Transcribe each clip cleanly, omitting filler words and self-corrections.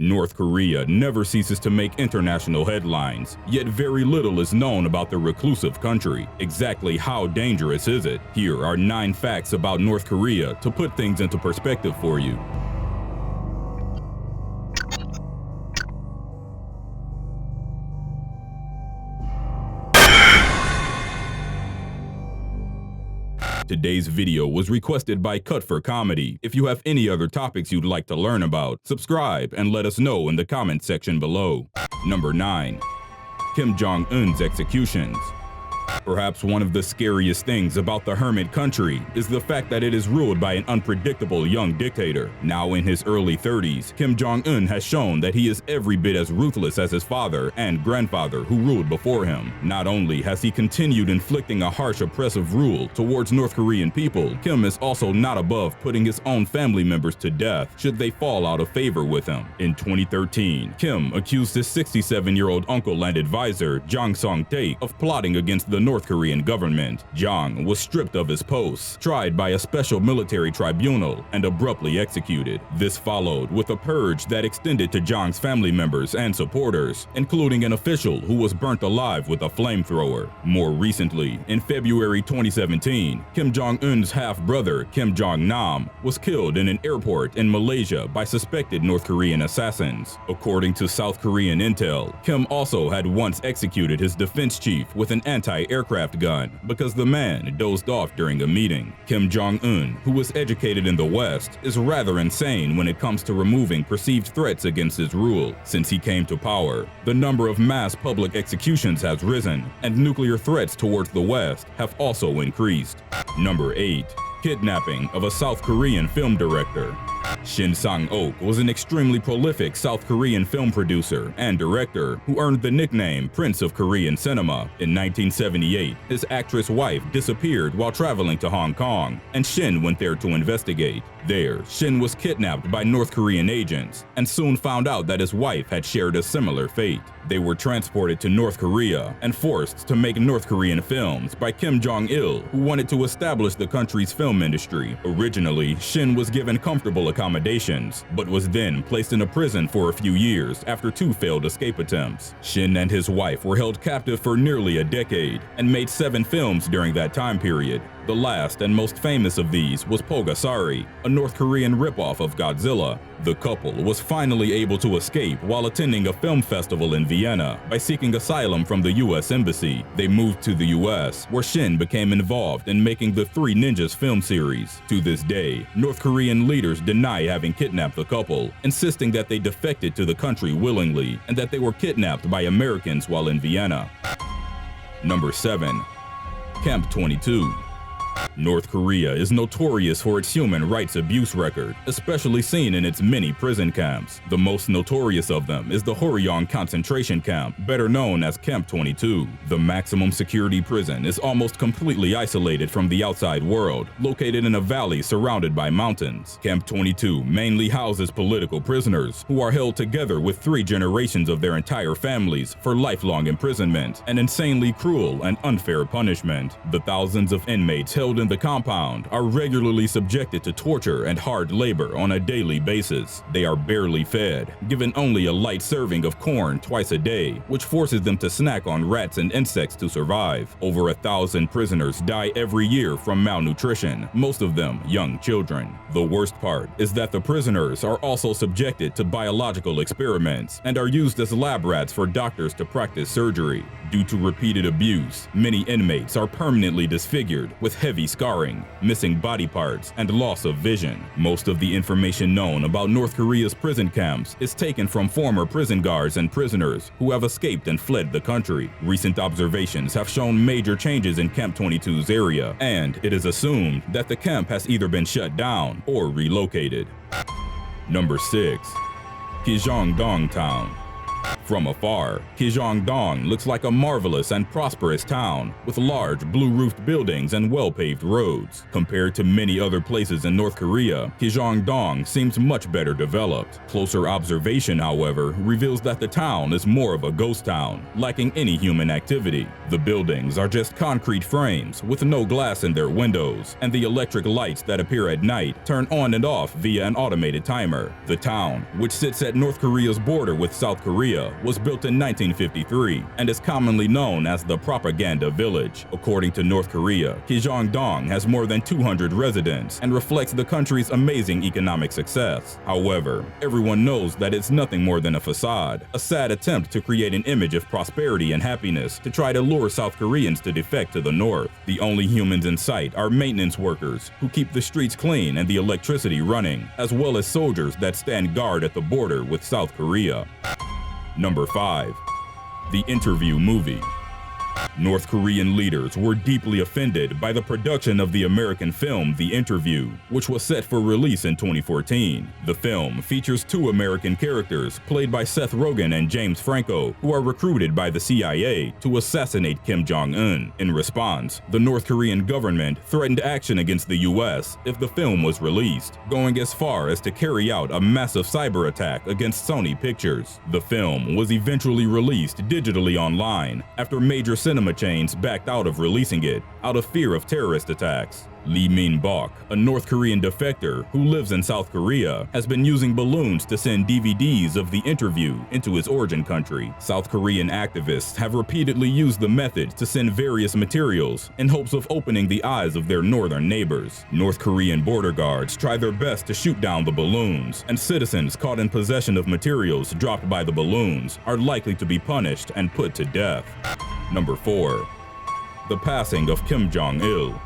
North Korea never ceases to make international headlines, yet very little is known about the reclusive country. Exactly how dangerous is it? Here are 9 facts about North Korea to put things into perspective for you. Today's video was requested by Cut for Comedy. If you have any other topics you'd like to learn about, subscribe and let us know in the comment section below. Number 9. Kim Jong-un's executions. Perhaps one of the scariest things about the hermit country is the fact that it is ruled by an unpredictable young dictator. Now in his early 30s, Kim Jong-un has shown that he is every bit as ruthless as his father and grandfather who ruled before him. Not only has he continued inflicting a harsh oppressive rule towards North Korean people, Kim is also not above putting his own family members to death should they fall out of favor with him. In 2013, Kim accused his 67-year-old uncle and advisor, Jang Song-taek, of plotting against the North Korean government. Jang was stripped of his post, tried by a special military tribunal, and abruptly executed. This followed with a purge that extended to Jang's family members and supporters, including an official who was burnt alive with a flamethrower. More recently, in February 2017, Kim Jong-un's half-brother, Kim Jong-nam, was killed in an airport in Malaysia by suspected North Korean assassins. According to South Korean intel, Kim also had once executed his defense chief with an anti-aircraft gun because the man dozed off during a meeting. Kim Jong-un, who was educated in the West, is rather insane when it comes to removing perceived threats against his rule. Since he came to power, the number of mass public executions has risen, and nuclear threats towards the West have also increased. Number 8. Kidnapping of a South Korean film director. Shin Sang-ok was an extremely prolific South Korean film producer and director who earned the nickname Prince of Korean Cinema. In 1978, his actress wife disappeared while traveling to Hong Kong, and Shin went there to investigate. There, Shin was kidnapped by North Korean agents and soon found out that his wife had shared a similar fate. They were transported to North Korea and forced to make North Korean films by Kim Jong-il, who wanted to establish the country's film industry. Originally, Shin was given comfortable accommodations, but was then placed in a prison for a few years after 2 failed escape attempts. Shin and his wife were held captive for nearly a decade and made 7 films during that time period. The last and most famous of these was Pogasari, a North Korean ripoff of Godzilla. The couple was finally able to escape while attending a film festival in Vienna by seeking asylum from the US Embassy. They moved to the US, where Shin became involved in making the Three Ninjas film series. To this day, North Korean leaders deny having kidnapped the couple, insisting that they defected to the country willingly and that they were kidnapped by Americans while in Vienna. Number 7. Camp 22. North Korea is notorious for its human rights abuse record, especially seen in its many prison camps. The most notorious of them is the Horyong concentration camp, better known as Camp 22. The maximum security prison is almost completely isolated from the outside world, located in a valley surrounded by mountains. Camp 22 mainly houses political prisoners who are held together with 3 generations of their entire families for lifelong imprisonment, an insanely cruel and unfair punishment. The thousands of inmates held in the compound are regularly subjected to torture and hard labor on a daily basis. They are barely fed, given only a light serving of corn twice a day, which forces them to snack on rats and insects to survive. Over 1,000 prisoners die every year from malnutrition, most of them young children. The worst part is that the prisoners are also subjected to biological experiments and are used as lab rats for doctors to practice surgery. Due to repeated abuse, many inmates are permanently disfigured with heavy scarring, missing body parts, and loss of vision. Most of the information known about North Korea's prison camps is taken from former prison guards and prisoners who have escaped and fled the country. Recent observations have shown major changes in Camp 22's area, and it is assumed that the camp has either been shut down or relocated. Number 6. Kijangdong Town. From afar, Kijangdong looks like a marvelous and prosperous town with large blue-roofed buildings and well-paved roads. Compared to many other places in North Korea, Kijangdong seems much better developed. Closer observation, however, reveals that the town is more of a ghost town, lacking any human activity. The buildings are just concrete frames with no glass in their windows, and the electric lights that appear at night turn on and off via an automated timer. The town, which sits at North Korea's border with South Korea, was built in 1953 and is commonly known as the Propaganda Village. According to North Korea, Kijangdong has more than 200 residents and reflects the country's amazing economic success. However, everyone knows that it's nothing more than a facade, a sad attempt to create an image of prosperity and happiness to try to lure South Koreans to defect to the north. The only humans in sight are maintenance workers who keep the streets clean and the electricity running, as well as soldiers that stand guard at the border with South Korea. Number 5. The Interview Movie. North Korean leaders were deeply offended by the production of the American film The Interview, which was set for release in 2014. The film features two American characters played by Seth Rogen and James Franco, who are recruited by the CIA to assassinate Kim Jong-un. In response, the North Korean government threatened action against the US if the film was released, going as far as to carry out a massive cyber attack against Sony Pictures. The film was eventually released digitally online after major cinema chains backed out of releasing it out of fear of terrorist attacks. Lee Min-bok, a North Korean defector who lives in South Korea, has been using balloons to send DVDs of The Interview into his origin country. South Korean activists have repeatedly used the method to send various materials in hopes of opening the eyes of their northern neighbors. North Korean border guards try their best to shoot down the balloons, and citizens caught in possession of materials dropped by the balloons are likely to be punished and put to death. Number 4. The passing of Kim Jong-il.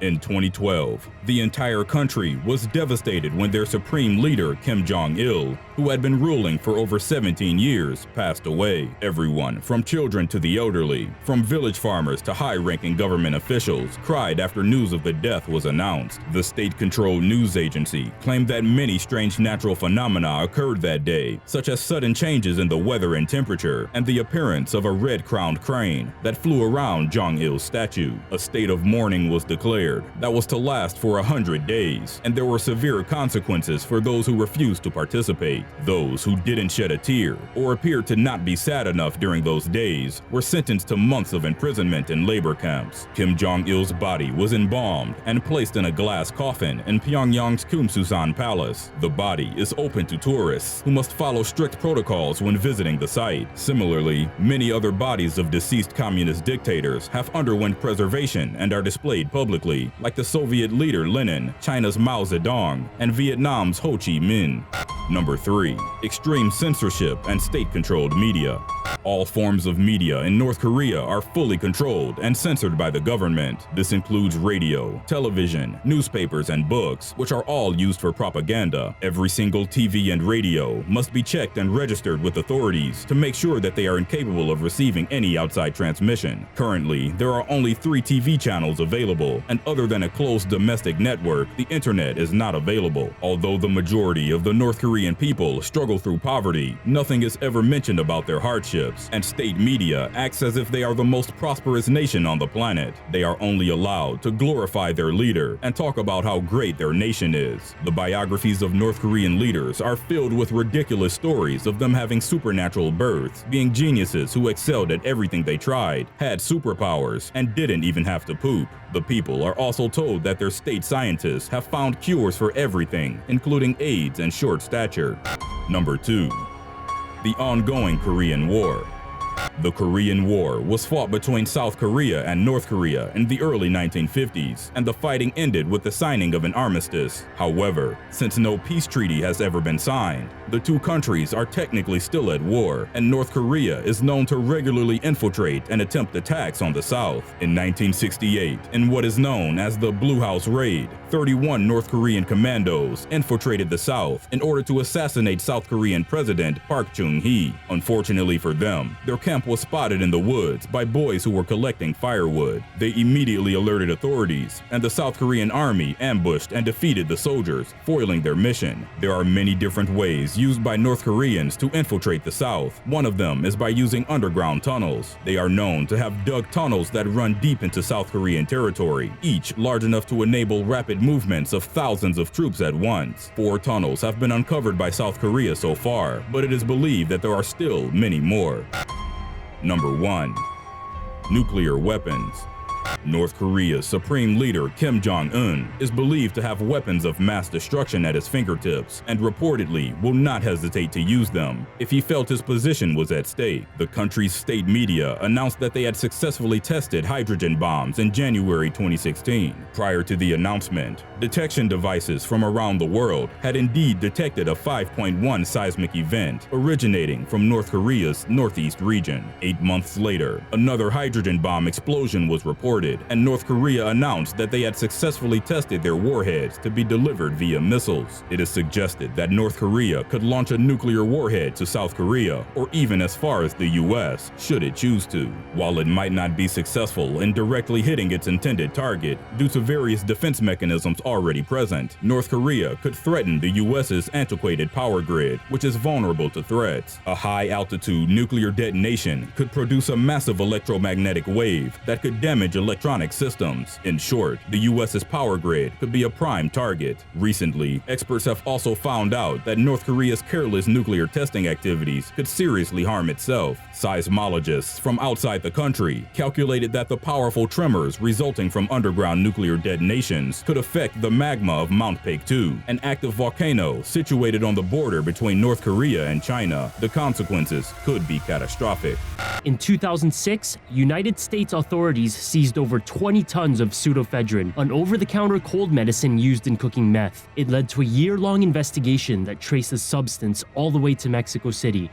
In 2012, the entire country was devastated when their supreme leader, Kim Jong-il, who had been ruling for over 17 years, passed away. Everyone, from children to the elderly, from village farmers to high-ranking government officials, cried after news of the death was announced. The state-controlled news agency claimed that many strange natural phenomena occurred that day, such as sudden changes in the weather and temperature, and the appearance of a red-crowned crane that flew around Jong-il's statue. A state of mourning was declared that was to last for 100 days, and there were severe consequences for those who refused to participate. Those who didn't shed a tear or appeared to not be sad enough during those days were sentenced to months of imprisonment in labor camps. Kim Jong-il's body was embalmed and placed in a glass coffin in Pyongyang's Kumsusan Palace. The body is open to tourists who must follow strict protocols when visiting the site. Similarly, many other bodies of deceased communist dictators have underwent preservation and are displayed publicly, like the Soviet leader Lenin, China's Mao Zedong, and Vietnam's Ho Chi Minh. Number 3. Extreme censorship and state-controlled media. All forms of media in North Korea are fully controlled and censored by the government. This includes radio, television, newspapers, and books, which are all used for propaganda. Every single TV and radio must be checked and registered with authorities to make sure that they are incapable of receiving any outside transmission. Currently, there are only 3 TV channels available, and other than a closed domestic network, the internet is not available. Although the majority of the North Korean people struggle through poverty, nothing is ever mentioned about their hardships, and state media acts as if they are the most prosperous nation on the planet. They are only allowed to glorify their leader and talk about how great their nation is. The biographies of North Korean leaders are filled with ridiculous stories of them having supernatural births, being geniuses who excelled at everything they tried, had superpowers, and didn't even have to poop. The people are also told that their state scientists have found cures for everything, including AIDS and short stature. Number 2. The ongoing Korean War. The Korean War was fought between South Korea and North Korea in the early 1950s, and the fighting ended with the signing of an armistice. However, since no peace treaty has ever been signed, the two countries are technically still at war, and North Korea is known to regularly infiltrate and attempt attacks on the South. In 1968, in what is known as the Blue House Raid, 31 North Korean commandos infiltrated the South in order to assassinate South Korean President Park Chung-hee. Unfortunately for them, their camp was spotted in the woods by boys who were collecting firewood. They immediately alerted authorities, and the South Korean army ambushed and defeated the soldiers, foiling their mission. There are many different ways used by North Koreans to infiltrate the South. One of them is by using underground tunnels. They are known to have dug tunnels that run deep into South Korean territory, each large enough to enable rapid movements of thousands of troops at once. 4 tunnels have been uncovered by South Korea so far, but it is believed that there are still many more. Number 1. Nuclear weapons. North Korea's supreme leader Kim Jong-un is believed to have weapons of mass destruction at his fingertips and reportedly will not hesitate to use them if he felt his position was at stake. The country's state media announced that they had successfully tested hydrogen bombs in January 2016. Prior to the announcement, detection devices from around the world had indeed detected a 5.1 seismic event originating from North Korea's northeast region. 8 months later, another hydrogen bomb explosion was reported, and North Korea announced that they had successfully tested their warheads to be delivered via missiles. It is suggested that North Korea could launch a nuclear warhead to South Korea, or even as far as the US, should it choose to. While it might not be successful in directly hitting its intended target due to various defense mechanisms already present, North Korea could threaten the US's antiquated power grid, which is vulnerable to threats. A high-altitude nuclear detonation could produce a massive electromagnetic wave that could damage electronic systems. In short, the US's power grid could be a prime target. Recently, experts have also found out that North Korea's careless nuclear testing activities could seriously harm itself. Seismologists from outside the country calculated that the powerful tremors resulting from underground nuclear detonations could affect the magma of Mount Paektu, an active volcano situated on the border between North Korea and China. The consequences could be catastrophic. In 2006, United States authorities seized over 20 tons of pseudoephedrine, an over-the-counter cold medicine used in cooking meth. It led to a year-long investigation that traced the substance all the way to Mexico City.